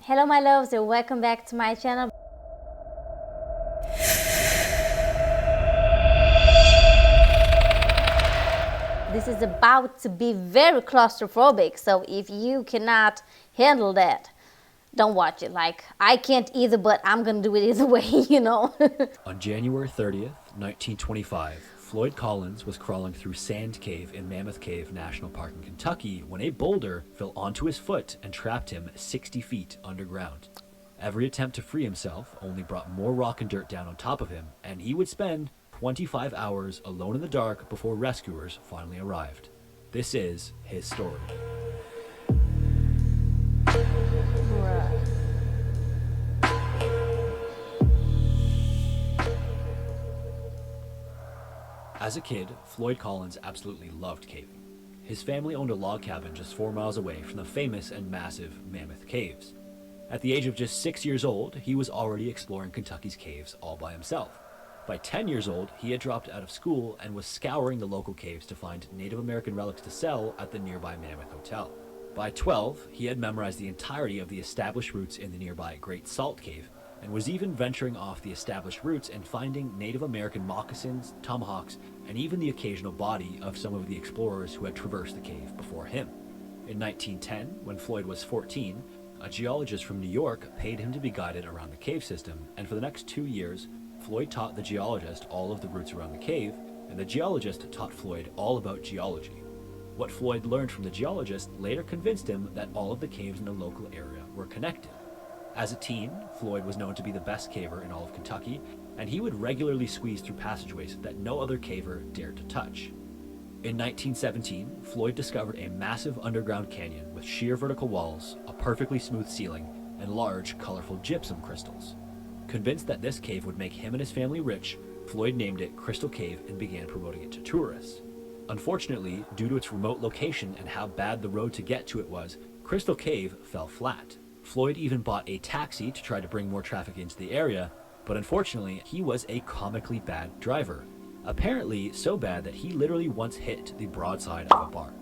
Hello my loves and welcome back to my channel. This is about to be very claustrophobic, so if you cannot handle that, don't watch it. Like, I can't either, but I'm gonna do it either way, you know. On January 30th, 1925, Floyd Collins was crawling through Sand Cave in Mammoth Cave National Park in Kentucky when a boulder fell onto his foot and trapped him 60 feet underground. Every attempt to free himself only brought more rock and dirt down on top of him, and he would spend 25 hours alone in the dark before rescuers finally arrived. This is his story. As a kid, Floyd Collins absolutely loved caving. His family owned a log cabin just 4 miles away from the famous and massive Mammoth Caves. At the age of just 6 years old, he was already exploring Kentucky's caves all by himself. By 10 years old, he had dropped out of school and was scouring the local caves to find Native American relics to sell at the nearby Mammoth Hotel. By 12, he had memorized the entirety of the established routes in the nearby Great Salt Cave, and was even venturing off the established routes and finding Native American moccasins, tomahawks, and even the occasional body of some of the explorers who had traversed the cave before him. In 1910, when Floyd was 14, a geologist from New York paid him to be guided around the cave system, and for the next 2 years, Floyd taught the geologist all of the routes around the cave, and the geologist taught Floyd all about geology. What Floyd learned from the geologist later convinced him that all of the caves in the local area were connected. As a teen, Floyd was known to be the best caver in all of Kentucky, and he would regularly squeeze through passageways that no other caver dared to touch. In 1917, Floyd discovered a massive underground canyon with sheer vertical walls, a perfectly smooth ceiling, and large, colorful gypsum crystals. Convinced that this cave would make him and his family rich, Floyd named it Crystal Cave and began promoting it to tourists. Unfortunately, due to its remote location and how bad the road to get to it was, Crystal Cave fell flat. Floyd even bought a taxi to try to bring more traffic into the area, but unfortunately, he was a comically bad driver. Apparently, so bad that he literally once hit the broadside of a bar.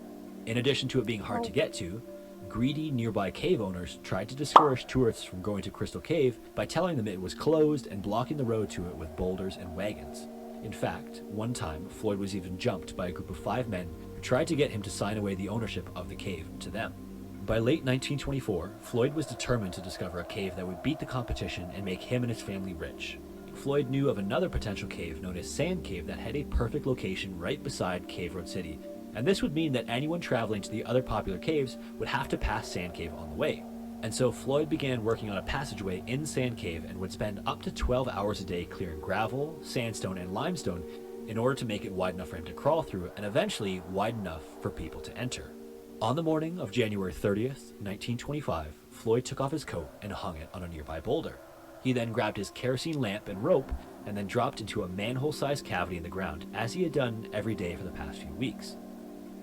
In addition to it being hard to get to, greedy nearby cave owners tried to discourage tourists from going to Crystal Cave by telling them it was closed and blocking the road to it with boulders and wagons. In fact, one time, Floyd was even jumped by a group of 5 men who tried to get him to sign away the ownership of the cave to them. By late 1924, Floyd was determined to discover a cave that would beat the competition and make him and his family rich. Floyd knew of another potential cave known as Sand Cave that had a perfect location right beside Cave Road City, and this would mean that anyone traveling to the other popular caves would have to pass Sand Cave on the way. And so Floyd began working on a passageway in Sand Cave and would spend up to 12 hours a day clearing gravel, sandstone, and limestone in order to make it wide enough for him to crawl through and eventually wide enough for people to enter. On the morning of January 30th, 1925, Floyd took off his coat and hung it on a nearby boulder. He then grabbed his kerosene lamp and rope and then dropped into a manhole-sized cavity in the ground, as he had done every day for the past few weeks.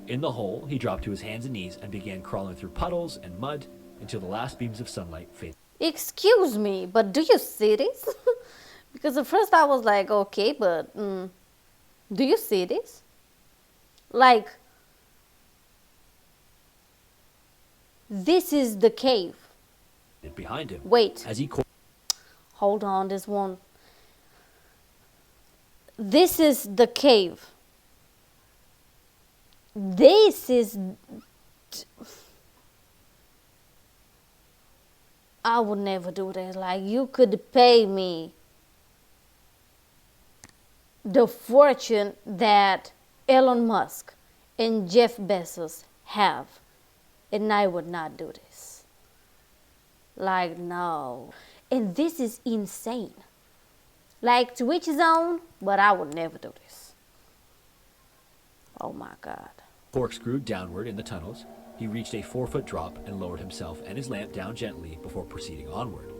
In the hole, he dropped to his hands and knees and began crawling through puddles and mud until the last beams of sunlight faded. Excuse me, but do you see this? Because at first I was like, okay, but do you see this? Like, this is the cave. Behind him. Wait. As he Hold on, this one. This is the cave. This is... I would never do that. Like, you could pay me the fortune that Elon Musk and Jeff Bezos have, and I would not do this. Like, no. And this is insane. Like, to each his own, but I would never do this. Oh my God. corkscrewed downward in the tunnels. He reached a 4-foot drop and lowered himself and his lamp down gently before proceeding onward.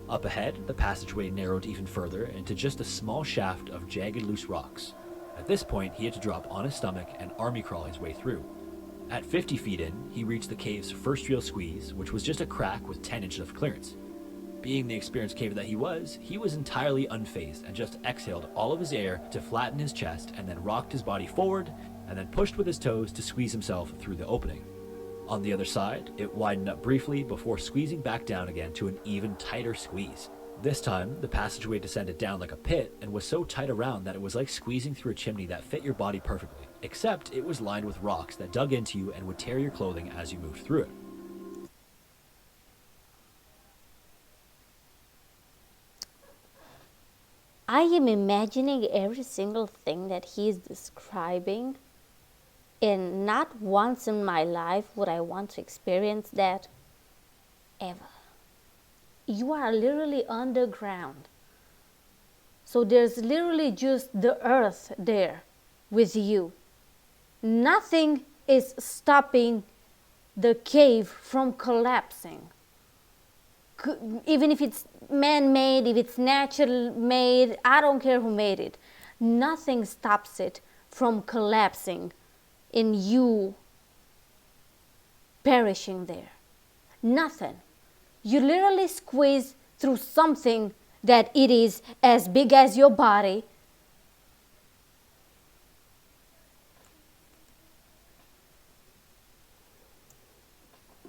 Up ahead, the passageway narrowed even further into just a small shaft of jagged loose rocks. At this point, he had to drop on his stomach and army crawl his way through. At 50 feet in, he reached the cave's first real squeeze, which was just a crack with 10 inches of clearance. Being the experienced caver that he was entirely unfazed and just exhaled all of his air to flatten his chest and then rocked his body forward and then pushed with his toes to squeeze himself through the opening. On the other side, it widened up briefly before squeezing back down again to an even tighter squeeze. This time, the passageway descended down like a pit and was so tight around that it was like squeezing through a chimney that fit your body perfectly, except it was lined with rocks that dug into you and would tear your clothing as you moved through it. I am imagining every single thing that he is describing, and not once in my life would I want to experience that ever. You are literally underground. So there's literally just the earth there with you. Nothing is stopping the cave from collapsing. Even if it's man-made, if it's natural-made, I don't care who made it. Nothing stops it from collapsing and you perishing there. Nothing. You literally squeeze through something that it is as big as your body.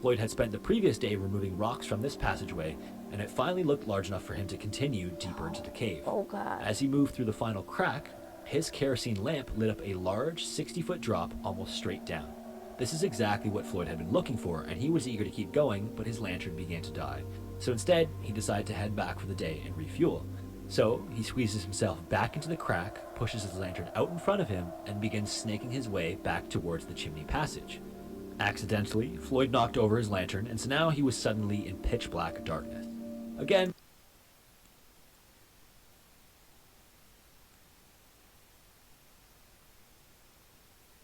Floyd had spent the previous day removing rocks from this passageway, and it finally looked large enough for him to continue deeper into the cave. Oh God. As he moved through the final crack, his kerosene lamp lit up a large 60-foot drop almost straight down. This is exactly what Floyd had been looking for, and he was eager to keep going, but his lantern began to die. So instead, he decided to head back for the day and refuel. So he squeezes himself back into the crack, pushes his lantern out in front of him, and begins snaking his way back towards the chimney passage. Accidentally, Floyd knocked over his lantern, and so now he was suddenly in pitch black darkness. Again,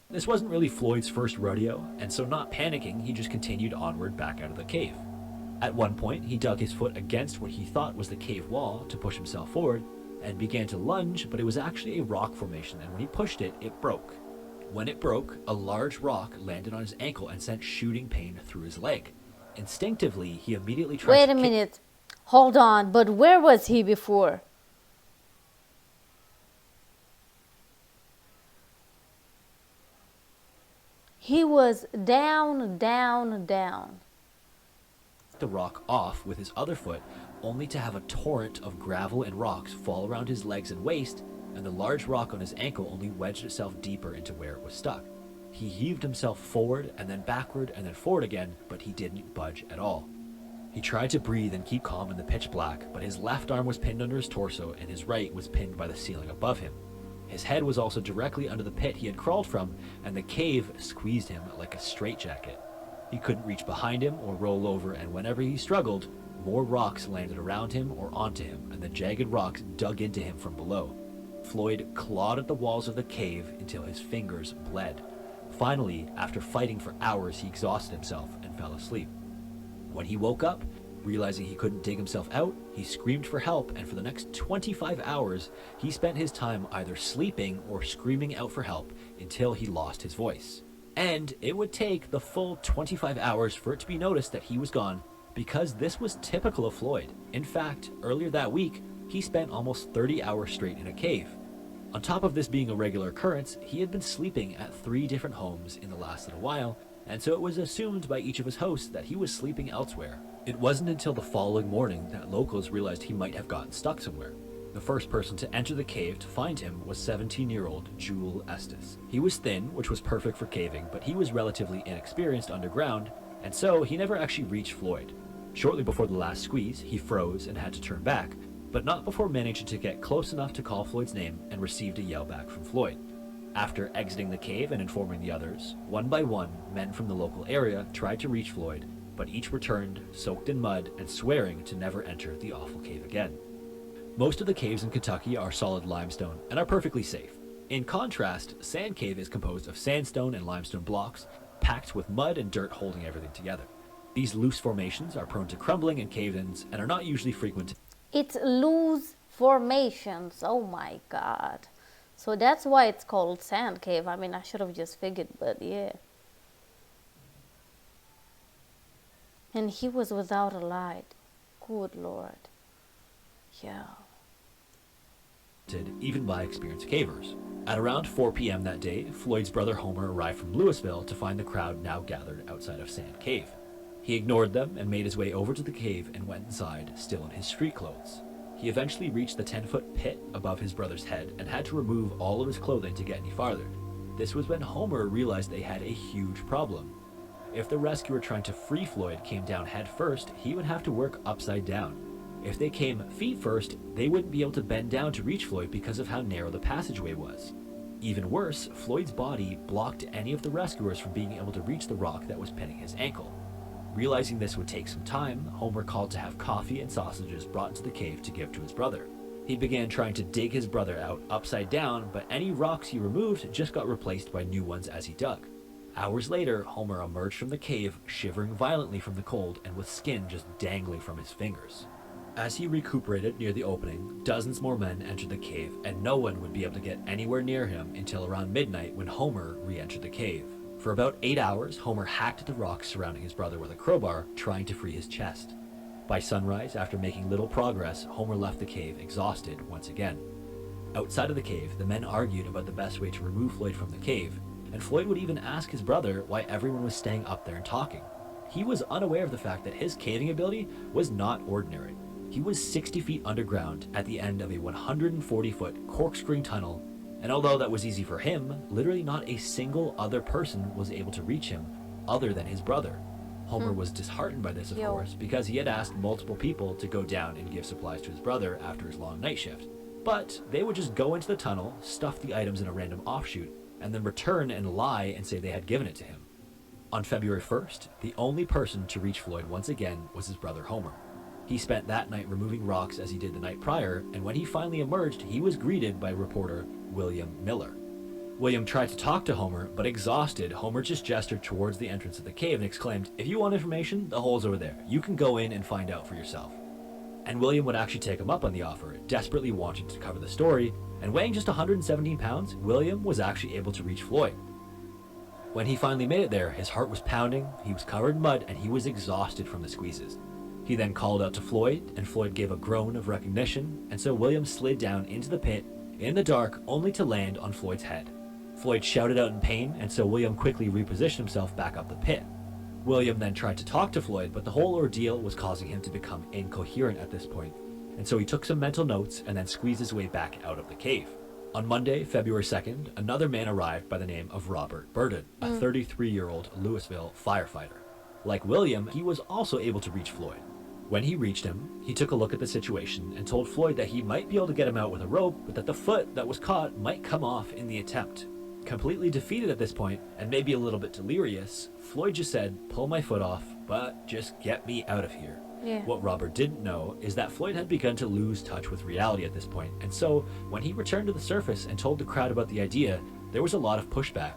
this wasn't really Floyd's first rodeo, and so not panicking, he just continued onward back out of the cave. At one point, he dug his foot against what he thought was the cave wall to push himself forward, and began to lunge, but it was actually a rock formation, and when he pushed it, it broke. When it broke, a large rock landed on his ankle and sent shooting pain through his leg. Instinctively, he immediately tried Wait to a minute. Hold on. But where was he before? He was down, down, down. the rock off with his other foot, only to have a torrent of gravel and rocks fall around his legs and waist, and the large rock on his ankle only wedged itself deeper into where it was stuck. He heaved himself forward and then backward and then forward again, but he didn't budge at all. He tried to breathe and keep calm in the pitch black, but his left arm was pinned under his torso and his right was pinned by the ceiling above him. His head was also directly under the pit he had crawled from, and the cave squeezed him like a straitjacket. He couldn't reach behind him or roll over, and whenever he struggled, more rocks landed around him or onto him, and the jagged rocks dug into him from below. Floyd clawed at the walls of the cave until his fingers bled. Finally, after fighting for hours, he exhausted himself and fell asleep. When he woke up, realizing he couldn't dig himself out, he screamed for help, and for the next 25 hours, he spent his time either sleeping or screaming out for help until he lost his voice. And it would take the full 25 hours for it to be noticed that he was gone, because this was typical of Floyd. In fact, earlier that week, he spent almost 30 hours straight in a cave. On top of this being a regular occurrence, he had been sleeping at 3 different homes in the last little while, and so it was assumed by each of his hosts that he was sleeping elsewhere. It wasn't until the following morning that locals realized he might have gotten stuck somewhere. The first person to enter the cave to find him was 17-year-old Jewel Estes. He was thin, which was perfect for caving, but he was relatively inexperienced underground, and so he never actually reached Floyd. Shortly before the last squeeze, he froze and had to turn back, but not before managing to get close enough to call Floyd's name and received a yell back from Floyd. After exiting the cave and informing the others, one by one, men from the local area tried to reach Floyd, but each returned, soaked in mud and swearing to never enter the awful cave again. Most of the caves in Kentucky are solid limestone and are perfectly safe. In contrast, Sand Cave is composed of sandstone and limestone blocks, packed with mud and dirt holding everything together. These loose formations are prone to crumbling and cave-ins and are not usually frequent. It's loose formations. Oh my God. So that's why it's called Sand Cave. I mean, I should have just figured, but yeah. And he was without a light. Good Lord. Yeah. Even by experienced cavers. At around 4 p.m. that day, Floyd's brother Homer arrived from Louisville to find the crowd now gathered outside of Sand Cave. He ignored them and made his way over to the cave and went inside, still in his street clothes. He eventually reached the 10-foot pit above his brother's head and had to remove all of his clothing to get any farther. This was when Homer realized they had a huge problem. If the rescuer trying to free Floyd came down head first, he would have to work upside down. If they came feet first, they wouldn't be able to bend down to reach Floyd because of how narrow the passageway was. Even worse, Floyd's body blocked any of the rescuers from being able to reach the rock that was pinning his ankle. Realizing this would take some time, Homer called to have coffee and sausages brought into the cave to give to his brother. He began trying to dig his brother out upside down, but any rocks he removed just got replaced by new ones as he dug. Hours later, Homer emerged from the cave, shivering violently from the cold and with skin just dangling from his fingers. As he recuperated near the opening, dozens more men entered the cave, and no one would be able to get anywhere near him until around midnight when Homer re-entered the cave. For about 8 hours, Homer hacked at the rocks surrounding his brother with a crowbar, trying to free his chest. By sunrise, after making little progress, Homer left the cave exhausted once again. Outside of the cave, the men argued about the best way to remove Floyd from the cave, and Floyd would even ask his brother why everyone was staying up there and talking. He was unaware of the fact that his caving ability was not ordinary. He was 60 feet underground at the end of a 140-foot corkscrewing tunnel, and although that was easy for him, literally not a single other person was able to reach him other than his brother. Homer was disheartened by this, of course, because he had asked multiple people to go down and give supplies to his brother after his long night shift. But they would just go into the tunnel, stuff the items in a random offshoot, and then return and lie and say they had given it to him. On February 1st, the only person to reach Floyd once again was his brother Homer. He spent that night removing rocks as he did the night prior, and when he finally emerged, he was greeted by reporter William Miller. William tried to talk to Homer, but exhausted, Homer just gestured towards the entrance of the cave and exclaimed, "If you want information, the hole's over there. You can go in and find out for yourself." And William would actually take him up on the offer, desperately wanting to cover the story, and weighing just 117 pounds, William was actually able to reach Floyd. When he finally made it there, his heart was pounding, he was covered in mud, and he was exhausted from the squeezes. He then called out to Floyd, and Floyd gave a groan of recognition, and so William slid down into the pit, in the dark, only to land on Floyd's head. Floyd shouted out in pain, and so William quickly repositioned himself back up the pit. William then tried to talk to Floyd, but the whole ordeal was causing him to become incoherent at this point, and so he took some mental notes and then squeezed his way back out of the cave. On Monday, February 2nd, another man arrived by the name of Robert Burden, a 33-year-old Louisville firefighter. Like William, he was also able to reach Floyd. When he reached him, he took a look at the situation and told Floyd that he might be able to get him out with a rope, but that the foot that was caught might come off in the attempt. Completely defeated at this point, and maybe a little bit delirious, Floyd just said, "Pull my foot off, but just get me out of here." Yeah. What Robert didn't know is that Floyd had begun to lose touch with reality at this point, and so when he returned to the surface and told the crowd about the idea, there was a lot of pushback,